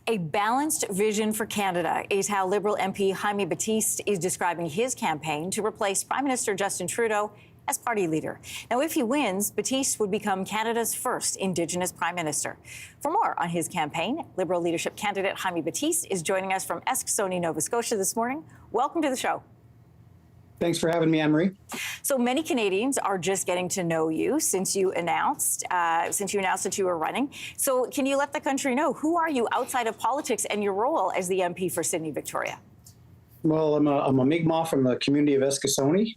A balanced vision for Canada is how Liberal MP Jaime Battiste is describing his campaign to replace Prime Minister Justin Trudeau as party leader. Now, if he wins, Battiste would become Canada's first Indigenous Prime Minister. For more on his campaign, Liberal leadership candidate Jaime Battiste is joining us from Eskasoni, Nova Scotia this morning. Welcome to the show. Thanks for having me, Anne-Marie. So many Canadians are just getting to know you since you announced that you were running. So can you let the country know, who are you outside of politics and your role as the MP for Sydney Victoria? Well, I'm a Mi'kmaq from the community of Eskasoni.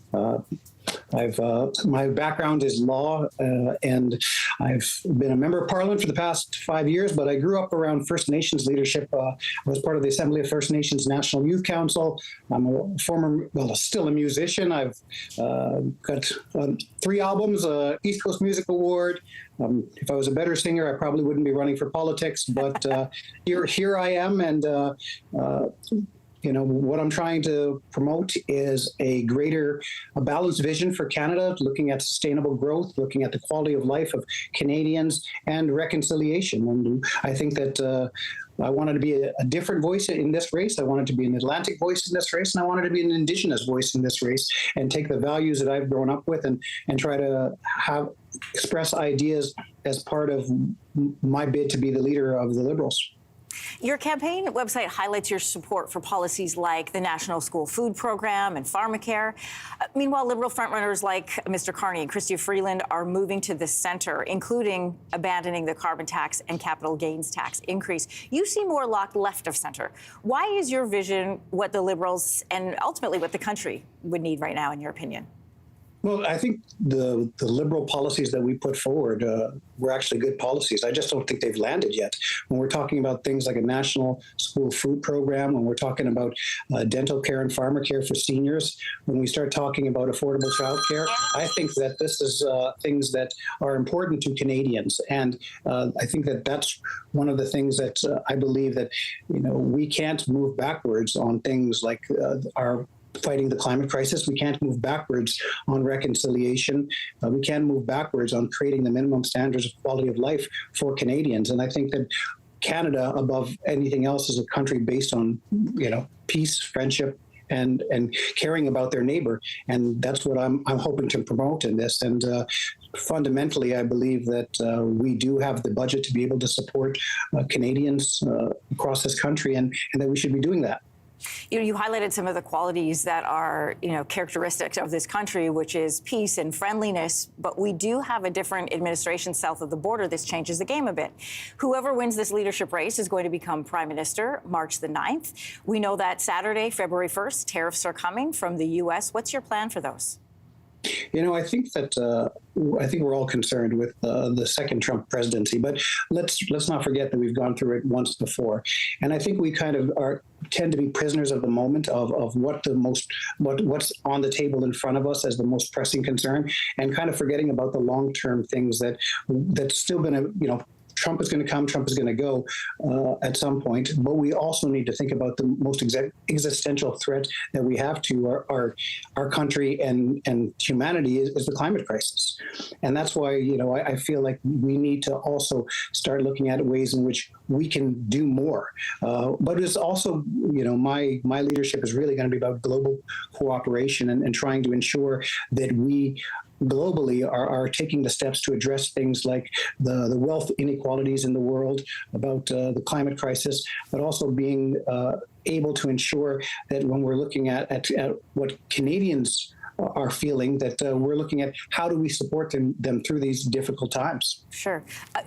My background is law, and I've been a member of Parliament for the past 5 years, but I grew up around First Nations leadership. I was part of the Assembly of First Nations National Youth Council. I'm still a musician. I've got 3 albums, East Coast Music Award. If I was a better singer, I probably wouldn't be running for politics, but here I am, and what I'm trying to promote is a balanced vision for Canada, looking at sustainable growth, looking at the quality of life of Canadians, and reconciliation. And I think that I wanted to be a different voice in this race. I wanted to be an Atlantic voice in this race, and I wanted to be an Indigenous voice in this race, and take the values that I've grown up with and try to express ideas as part of my bid to be the leader of the Liberals. Your campaign website highlights your support for policies like the National School Food Program and pharmacare. Meanwhile, Liberal frontrunners like Mr. Carney and Chrystia Freeland are moving to the centre, including abandoning the carbon tax and capital gains tax increase. You seem more locked left of centre. Why is your vision what the Liberals and ultimately what the country would need right now, in your opinion? Well, I think the Liberal policies that we put forward were actually good policies. I just don't think they've landed yet. When we're talking about things like a national school food program, when we're talking about dental care and pharmacare for seniors, when we start talking about affordable childcare, I think that this is things that are important to Canadians. And I think that that's one of the things that I believe that, we can't move backwards on things like our fighting the climate crisis. We can't move backwards on reconciliation. We can't move backwards on creating the minimum standards of quality of life for Canadians. And I think that Canada, above anything else, is a country based on, peace, friendship, and caring about their neighbor. And that's what I'm hoping to promote in this. And fundamentally, I believe that we do have the budget to be able to support Canadians across this country, and that we should be doing that. You highlighted some of the qualities that are, characteristics of this country, which is peace and friendliness. But we do have a different administration south of the border. This changes the game a bit. Whoever wins this leadership race is going to become Prime Minister March the 9th. We know that Saturday, February 1st, tariffs are coming from the U.S. What's your plan for those? I think that I think we're all concerned with the second Trump presidency, but let's not forget that we've gone through it once before, and I think we kind of tend to be prisoners of the moment of what's on the table in front of us as the most pressing concern, and kind of forgetting about the long-term things that's still going to Trump is going to come, Trump is going to go at some point, but we also need to think about the most existential threat that we have to our country and humanity is the climate crisis. And that's why, I feel like we need to also start looking at ways in which we can do more. But it's also, my leadership is really going to be about global cooperation and trying to ensure that we globally are taking the steps to address things like the wealth inequalities in the world, about the climate crisis, but also being able to ensure that when we're looking at what Canadians are feeling, that we're looking at how do we support them through these difficult times. Sure.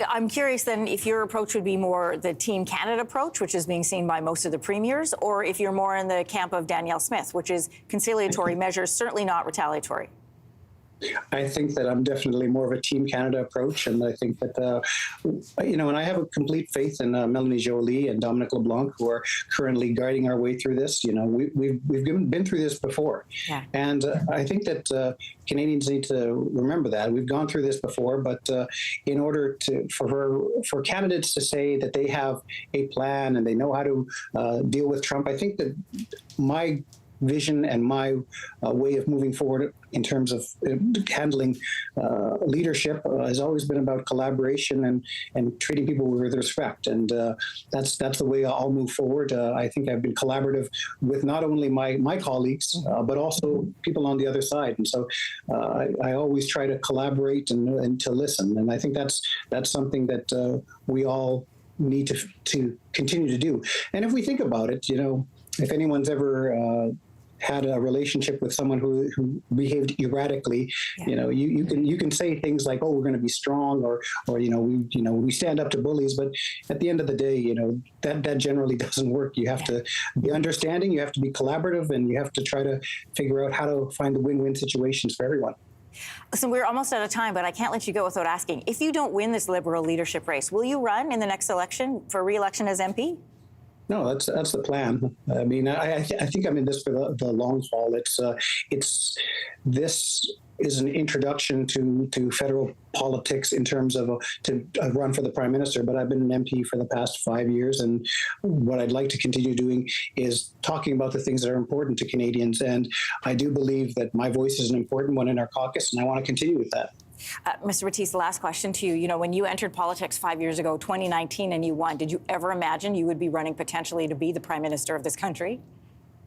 I'm curious then if your approach would be more the Team Canada approach, which is being seen by most of the premiers, or if you're more in the camp of Danielle Smith, which is conciliatory measures, certainly not retaliatory. I think that I'm definitely more of a Team Canada approach, and I think that, and I have a complete faith in Melanie Joly and Dominic LeBlanc, who are currently guiding our way through this. We've been through this before, and I think that Canadians need to remember that we've gone through this before. But in order for candidates to say that they have a plan and they know how to deal with Trump, I think that my vision and my way of moving forward in terms of handling leadership has always been about collaboration and treating people with respect. And that's the way I'll move forward. I think I've been collaborative with not only my colleagues, but also people on the other side. And so I always try to collaborate and to listen. And I think that's something that we all need to continue to do. And if we think about it, if anyone's ever had a relationship with someone who behaved erratically, you can say things like, "Oh, we're going to be strong," or we stand up to bullies. But at the end of the day, that generally doesn't work. You have to be understanding, you have to be collaborative, and you have to try to figure out how to find the win-win situations for everyone. Listen, we're almost out of time, but I can't let you go without asking. If you don't win this Liberal leadership race, will you run in the next election for re-election as MP? No, that's the plan. I mean, I think I'm in this for the long haul. This is an introduction to federal politics in terms of to run for the Prime Minister, but I've been an MP for the past 5 years, and what I'd like to continue doing is talking about the things that are important to Canadians, and I do believe that my voice is an important one in our caucus, and I want to continue with that. Mr. Battiste, last question to you. When you entered politics 5 years ago, 2019, and you won, did you ever imagine you would be running potentially to be the Prime Minister of this country?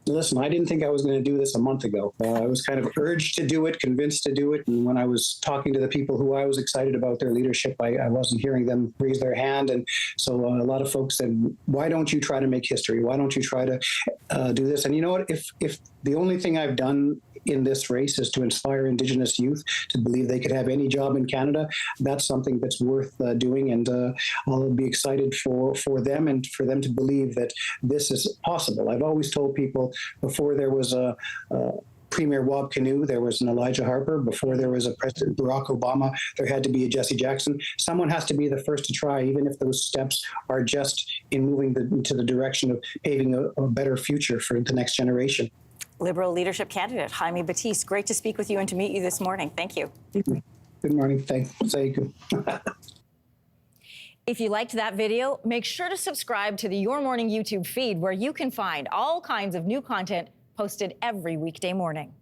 Listen, I didn't think I was going to do this a month ago. I was kind of urged to do it, convinced to do it. And when I was talking to the people who I was excited about their leadership, I wasn't hearing them raise their hand. And so a lot of folks said, why don't you try to make history? Why don't you try to do this? And you know what? If the only thing I've done in this race is to inspire Indigenous youth to believe they could have any job in Canada, that's something that's worth doing. And I'll be excited for them and for them to believe that this is possible. I've always told people before there was a Premier Wab Kinew, there was an Elijah Harper. Before there was a President Barack Obama, there had to be a Jesse Jackson. Someone has to be the first to try, even if those steps are just in moving into the direction of paving a better future for the next generation. Liberal leadership candidate Jaime Battiste, great to speak with you and to meet you this morning. Thank you. Good morning. Thanks. If you liked that video, make sure to subscribe to the Your Morning YouTube feed, where you can find all kinds of new content posted every weekday morning.